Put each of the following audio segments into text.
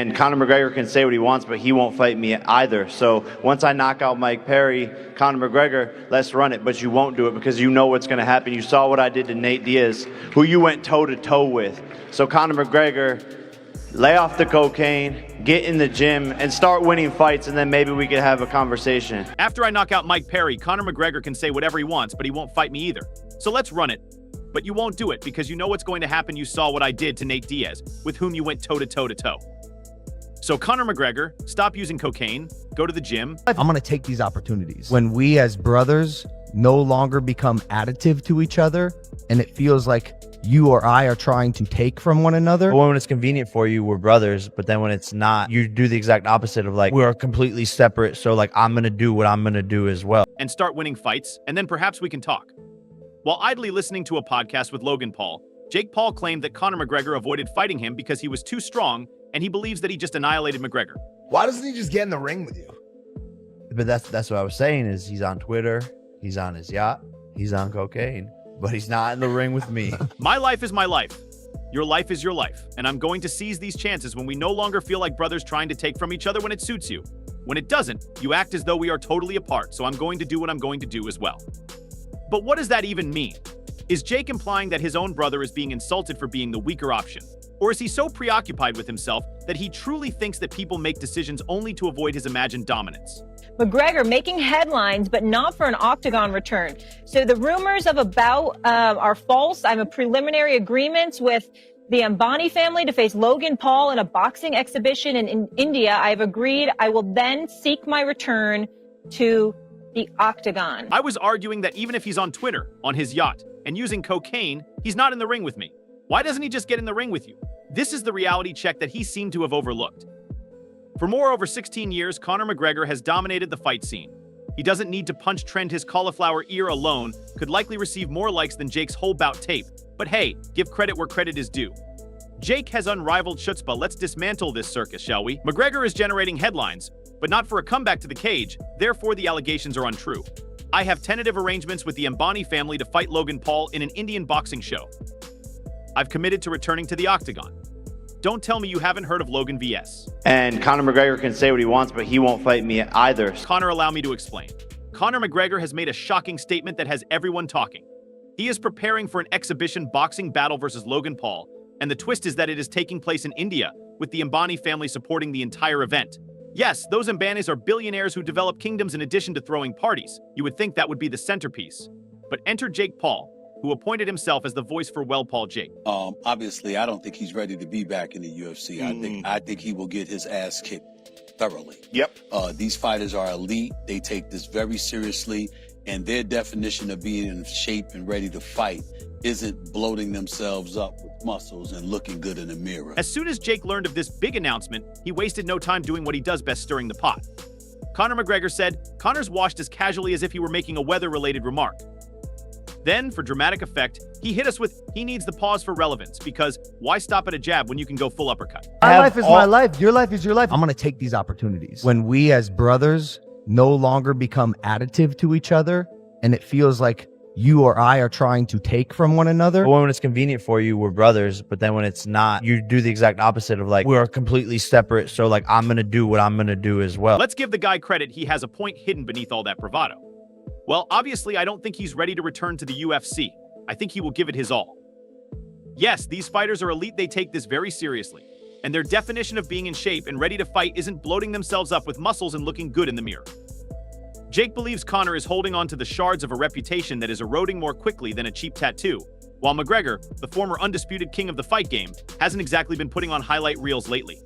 And Conor McGregor can say what he wants, but he won't fight me either. So once I knock out Mike Perry, Conor McGregor, let's run it. But you won't do it because you know what's going to happen. You saw what I did to Nate Diaz, who you went toe-to-toe with. So Conor McGregor, lay off the cocaine, get in the gym, and start winning fights, and then maybe we could have a conversation. After I knock out Mike Perry, Conor McGregor can say whatever he wants, but he won't fight me either. So let's run it. But you won't do it because you know what's going to happen. You saw what I did to Nate Diaz, with whom you went toe-to-toe. So Conor McGregor, stop using cocaine, go to the gym. I'm going to take these opportunities. When we as brothers no longer become additive to each other, and it feels like you or I are trying to take from one another. But when it's convenient for you, we're brothers. But then when it's not, you do the exact opposite of like, we're completely separate. So like, I'm going to do what I'm going to do as well. And start winning fights, and then perhaps we can talk. While idly listening to a podcast with Logan Paul, Jake Paul claimed that Conor McGregor avoided fighting him because he was too strong, and he believes that he just annihilated McGregor. Why doesn't he just get in the ring with you? But that's what I was saying is he's on Twitter, he's on his yacht, he's on cocaine, but he's not in the ring with me. My life is my life. Your life is your life. And I'm going to seize these chances when we no longer feel like brothers trying to take from each other when it suits you. When it doesn't, you act as though we are totally apart, so I'm going to do what I'm going to do as well. But what does that even mean? Is Jake implying that his own brother is being insulted for being the weaker option? Or is he so preoccupied with himself that he truly thinks that people make decisions only to avoid his imagined dominance? McGregor making headlines, but not for an octagon return. So the rumors of a bout are false. I'm a preliminary agreements with the Ambani family to face Logan Paul in a boxing exhibition in India. I've agreed I will then seek my return to the octagon. I was arguing that even if he's on Twitter, on his yacht, and using cocaine, he's not in the ring with me. Why doesn't he just get in the ring with you? This is the reality check that he seemed to have overlooked. For over 16 years, Conor McGregor has dominated the fight scene. He doesn't need to punch trend. His cauliflower ear alone could likely receive more likes than Jake's whole bout tape. But hey, give credit where credit is due. Jake has unrivaled chutzpah. Let's dismantle this circus, shall we? McGregor is generating headlines, but not for a comeback to the cage. Therefore, the allegations are untrue. I have tentative arrangements with the Ambani family to fight Logan Paul in an Indian boxing show. I've committed to returning to the octagon. Don't tell me you haven't heard of Logan vs. And Conor McGregor can say what he wants, but he won't fight me either. Conor, allow me to explain. Conor McGregor has made a shocking statement that has everyone talking. He is preparing for an exhibition boxing battle versus Logan Paul, and the twist is that it is taking place in India, with the Ambani family supporting the entire event. Yes, those Ambanis are billionaires who develop kingdoms in addition to throwing parties. You would think that would be the centerpiece. But enter Jake Paul, who appointed himself as the voice for Paul Jake. Obviously, I don't think he's ready to be back in the UFC. I think he will get his ass kicked thoroughly. Yep. These fighters are elite. They take this very seriously, and their definition of being in shape and ready to fight isn't bloating themselves up with muscles and looking good in the mirror. As soon as Jake learned of this big announcement, he wasted no time doing what he does best, stirring the pot. Conor McGregor said, Conor's washed as casually as if he were making a weather-related remark. Then, for dramatic effect, he hit us with, he needs the pause for relevance, because why stop at a jab when you can go full uppercut? My life is my life. Your life is your life. I'm going to take these opportunities. When we as brothers no longer become additive to each other, and it feels like you or I are trying to take from one another. But when it's convenient for you, we're brothers. But then when it's not, you do the exact opposite of like, we're completely separate. So like, I'm going to do what I'm going to do as well. Let's give the guy credit. He has a point hidden beneath all that bravado. Well, obviously, I don't think he's ready to return to the UFC. I think he will give it his all. Yes, these fighters are elite. They take this very seriously. And their definition of being in shape and ready to fight isn't bloating themselves up with muscles and looking good in the mirror. Jake believes Conor is holding on to the shards of a reputation that is eroding more quickly than a cheap tattoo, while McGregor, the former undisputed king of the fight game, hasn't exactly been putting on highlight reels lately.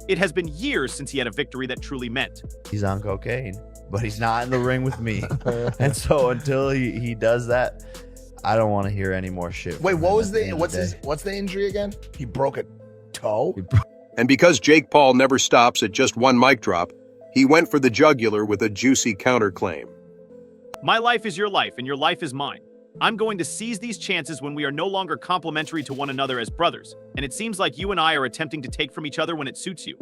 It has been years since he had a victory that truly meant. He's on cocaine, but he's not in the ring with me. And so until he does that, I don't want to hear any more shit. Wait, what's the injury again? He broke a toe? And because Jake Paul never stops at just one mic drop, he went for the jugular with a juicy counterclaim. My life is your life, and your life is mine. I'm going to seize these chances when we are no longer complementary to one another as brothers, and it seems like you and I are attempting to take from each other when it suits you.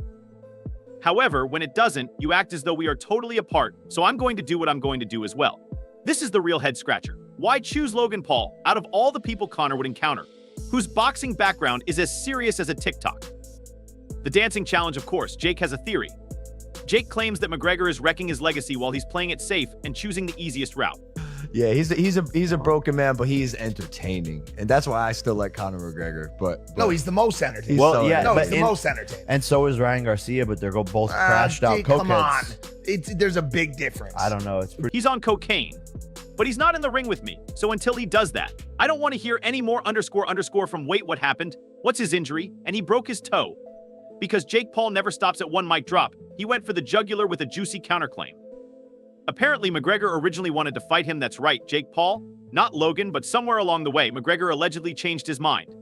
However, when it doesn't, you act as though we are totally apart, so I'm going to do what I'm going to do as well. This is the real head-scratcher. Why choose Logan Paul out of all the people Conor would encounter, whose boxing background is as serious as a TikTok? The dancing challenge, of course. Jake has a theory. Jake claims that McGregor is wrecking his legacy while he's playing it safe and choosing the easiest route. Yeah, he's a broken man, but he's entertaining, and that's why I still like Conor McGregor. But No, he's the most entertaining. Well, yeah, no, but he's the most entertaining. And so is Ryan Garcia, but they're both crashed out Jake, come on. cokeheads. There's a big difference. I don't know. It's pretty. He's on cocaine, but he's not in the ring with me. So until he does that, I don't want to hear any more _ from wait, what happened? What's his injury? And he broke his toe. Because Jake Paul never stops at one mic drop, he went for the jugular with a juicy counterclaim. Apparently, McGregor originally wanted to fight him, that's right, Jake Paul. Not Logan, but somewhere along the way, McGregor allegedly changed his mind.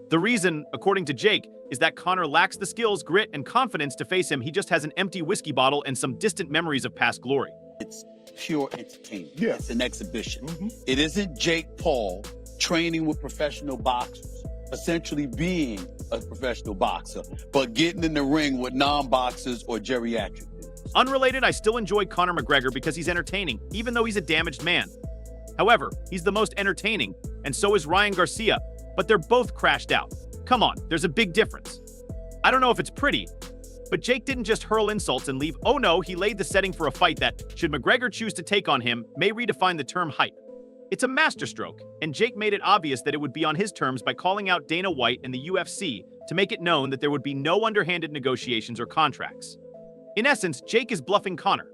The reason, according to Jake, is that Conor lacks the skills, grit, and confidence to face him. He just has an empty whiskey bottle and some distant memories of past glory. It's pure entertainment. Yeah. It's an exhibition. It isn't Jake Paul training with professional boxers, essentially being a professional boxer, but getting in the ring with non-boxers or geriatric dudes. Unrelated, I still enjoy Conor McGregor because he's entertaining, even though he's a damaged man. However, he's the most entertaining, and so is Ryan Garcia, but they're both crashed out. Come on, there's a big difference. I don't know if it's pretty, but Jake didn't just hurl insults and leave. Oh no, he laid the setting for a fight that, should McGregor choose to take on him, may redefine the term hype. It's a masterstroke, and Jake made it obvious that it would be on his terms by calling out Dana White and the UFC to make it known that there would be no underhanded negotiations or contracts. In essence, Jake is bluffing Conor.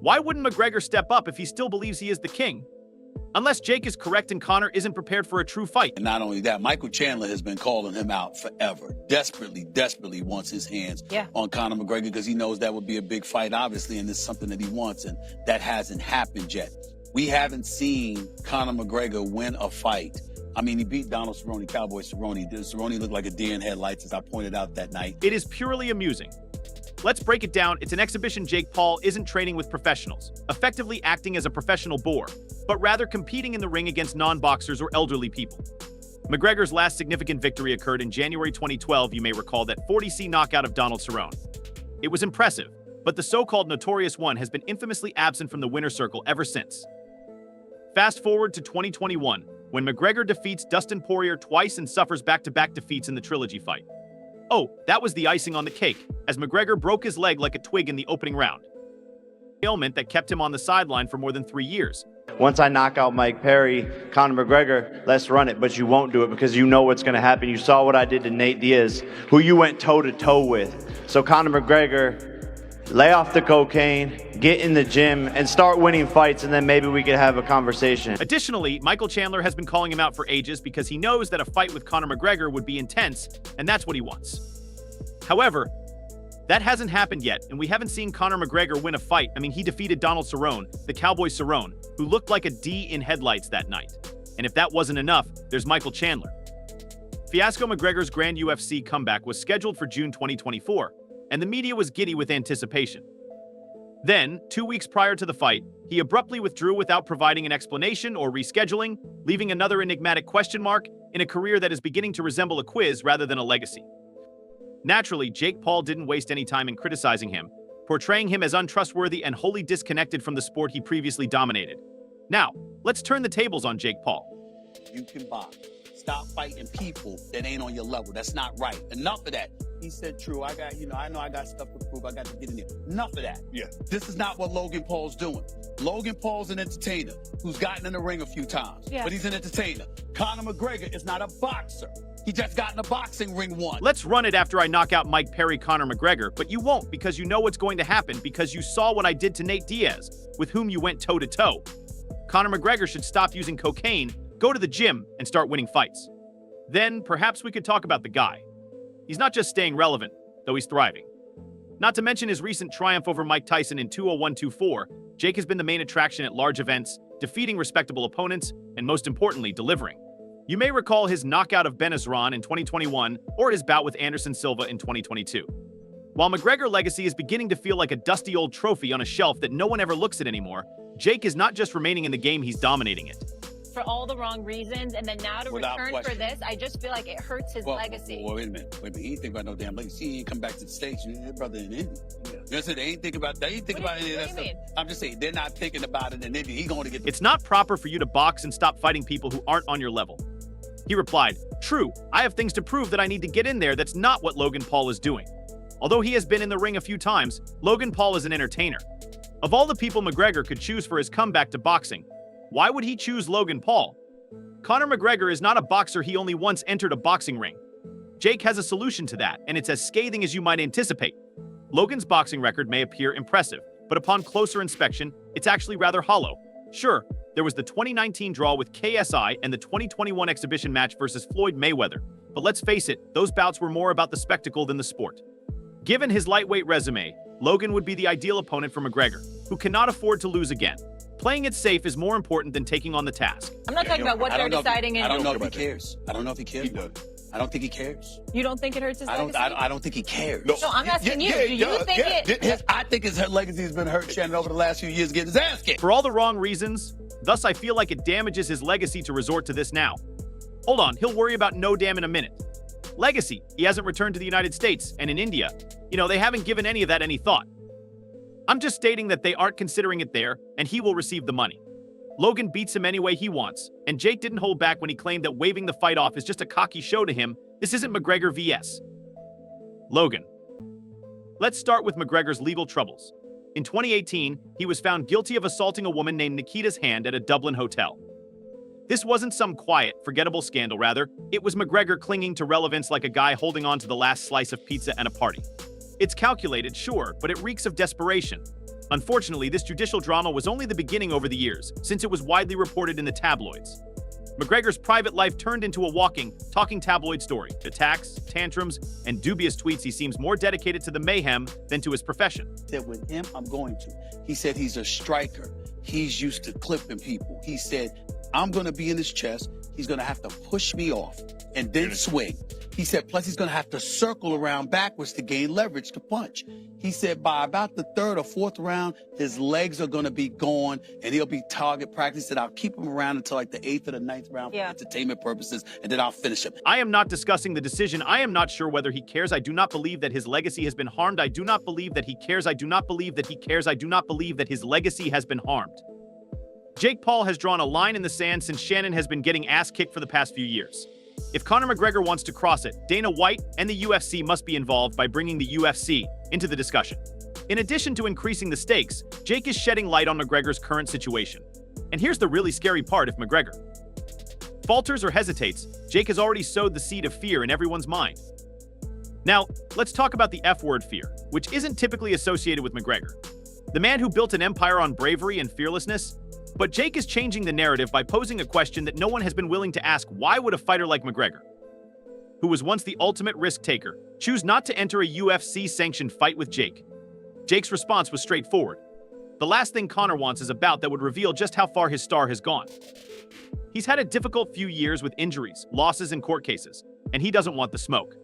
Why wouldn't McGregor step up if he still believes he is the king? Unless Jake is correct and Conor isn't prepared for a true fight. And not only that, Michael Chandler has been calling him out forever. Desperately wants his hands on Conor McGregor because he knows that would be a big fight, obviously, and it's something that he wants, and that hasn't happened yet. We haven't seen Conor McGregor win a fight. I mean, he beat Donald Cerrone, Cowboy Cerrone. Cerrone looked like a deer in headlights, as I pointed out that night. It is purely amusing. Let's break it down. It's an exhibition. Jake Paul isn't training with professionals, effectively acting as a professional boor, but rather competing in the ring against non-boxers or elderly people. McGregor's last significant victory occurred in January 2012. You may recall that 40C knockout of Donald Cerrone. It was impressive, but the so-called notorious one has been infamously absent from the winner's circle ever since. Fast forward to 2021, when McGregor defeats Dustin Poirier twice and suffers back-to-back defeats in the trilogy fight. Oh, that was the icing on the cake, as McGregor broke his leg like a twig in the opening round. Ailment that kept him on the sideline for more than 3 years. Once I knock out Mike Perry, Conor McGregor, let's run it. But you won't do it because you know what's going to happen. You saw what I did to Nate Diaz, who you went toe-to-toe with. So Conor McGregor, lay off the cocaine, get in the gym, and start winning fights, and then maybe we could have a conversation. Additionally, Michael Chandler has been calling him out for ages because he knows that a fight with Conor McGregor would be intense, and that's what he wants. However, that hasn't happened yet, and we haven't seen Conor McGregor win a fight. I mean, he defeated Donald Cerrone, the Cowboy Cerrone, who looked like a D in headlights that night. And if that wasn't enough, there's Michael Chandler. Fiasco McGregor's grand UFC comeback was scheduled for June 2024, and the media was giddy with anticipation. Then, 2 weeks prior to the fight, he abruptly withdrew without providing an explanation or rescheduling, leaving another enigmatic question mark in a career that is beginning to resemble a quiz rather than a legacy. Naturally, Jake Paul didn't waste any time in criticizing him, portraying him as untrustworthy and wholly disconnected from the sport he previously dominated. Now, let's turn the tables on Jake Paul. You can box. Stop fighting people that ain't on your level. That's not right. Enough of that. He said, true, I know I got stuff to prove. I got to get in there. Enough of that. Yeah. This is not what Logan Paul's doing. Logan Paul's an entertainer who's gotten in the ring a few times, but he's an entertainer. Conor McGregor is not a boxer. He just got in the boxing ring once. Let's run it after I knock out Mike Perry, Conor McGregor, but you won't because you know what's going to happen because you saw what I did to Nate Diaz, with whom you went toe-to-toe. Conor McGregor should stop using cocaine, go to the gym, and start winning fights. Then, perhaps we could talk about the guy. He's not just staying relevant, though he's thriving. Not to mention his recent triumph over Mike Tyson in 201-2-4, Jake has been the main attraction at large events, defeating respectable opponents, and most importantly, delivering. You may recall his knockout of Ben Askren in 2021 or his bout with Anderson Silva in 2022. While McGregor's legacy is beginning to feel like a dusty old trophy on a shelf that no one ever looks at anymore, Jake is not just remaining in the game, he's dominating it. For all the wrong reasons, and then now to Without return question. for this, I just feel like it hurts his legacy. Well, wait a minute. He ain't think about no damn legacy. He ain't come back to the States. His brother in India. You know what I'm saying? They ain't think about that. They ain't think about any of that stuff. I'm just saying, they're not thinking about it in India. He's going to get... It's not proper for you to box and stop fighting people who aren't on your level. He replied, "True, I have things to prove that I need to get in there. That's not what Logan Paul is doing." Although he has been in the ring a few times, Logan Paul is an entertainer. Of all the people McGregor could choose for his comeback to boxing, why would he choose Logan Paul? Conor McGregor is not a boxer, he only once entered a boxing ring. Jake has a solution to that, and it's as scathing as you might anticipate. Logan's boxing record may appear impressive, but upon closer inspection, it's actually rather hollow. Sure, there was the 2019 draw with KSI and the 2021 exhibition match versus Floyd Mayweather, but let's face it, those bouts were more about the spectacle than the sport. Given his lightweight resume, Logan would be the ideal opponent for McGregor, who cannot afford to lose again. Playing it safe is more important than taking on the task. I'm not talking about what they're deciding. I don't know if he cares. I don't know if he cares. I don't think he cares. You don't think it hurts his legacy? I don't think he cares. No, I'm asking you. Do you think it? I think his legacy has been hurt, Shannon, over the last few years getting his ass kicked. For all the wrong reasons, thus I feel like it damages his legacy to resort to this now. Hold on, he'll worry about no damn in a minute. Legacy, he hasn't returned to the United States, and in India, they haven't given any of that any thought. I'm just stating that they aren't considering it there, and he will receive the money. Logan beats him any way he wants, and Jake didn't hold back when he claimed that waving the fight off is just a cocky show to him. This isn't McGregor vs. Logan. Let's start with McGregor's legal troubles. In 2018, he was found guilty of assaulting a woman named Nikita's Hand at a Dublin hotel. This wasn't some quiet, forgettable scandal, rather, it was McGregor clinging to relevance like a guy holding on to the last slice of pizza at a party. It's calculated, sure, but it reeks of desperation. Unfortunately, this judicial drama was only the beginning over the years, since it was widely reported in the tabloids. McGregor's private life turned into a walking, talking tabloid story. Attacks, tantrums, and dubious tweets. He seems more dedicated to the mayhem than to his profession. Said with him, I'm going to. He said he's a striker. He's used to clipping people. He said, I'm going to be in his chest. He's going to have to push me off and then swing. He said, plus he's going to have to circle around backwards to gain leverage to punch. He said by about the third or fourth round, his legs are going to be gone and he'll be target practice. He said, I'll keep him around until like the eighth or the ninth round for entertainment purposes, and then I'll finish him. I am not discussing the decision. I am not sure whether he cares. I do not believe that his legacy has been harmed. I do not believe that he cares. I do not believe that he cares. I do not believe that his legacy has been harmed. Jake Paul has drawn a line in the sand since Shannon has been getting ass kicked for the past few years. If Conor McGregor wants to cross it, Dana White and the UFC must be involved by bringing the UFC into the discussion. In addition to increasing the stakes, Jake is shedding light on McGregor's current situation. And here's the really scary part: if McGregor falters or hesitates, Jake has already sowed the seed of fear in everyone's mind. Now, let's talk about the F-word, fear, which isn't typically associated with McGregor, the man who built an empire on bravery and fearlessness. But Jake is changing the narrative by posing a question that no one has been willing to ask: why would a fighter like McGregor, who was once the ultimate risk taker, choose not to enter a UFC-sanctioned fight with Jake? Jake's response was straightforward. The last thing Conor wants is a bout that would reveal just how far his star has gone. He's had a difficult few years with injuries, losses, and court cases, and he doesn't want the smoke.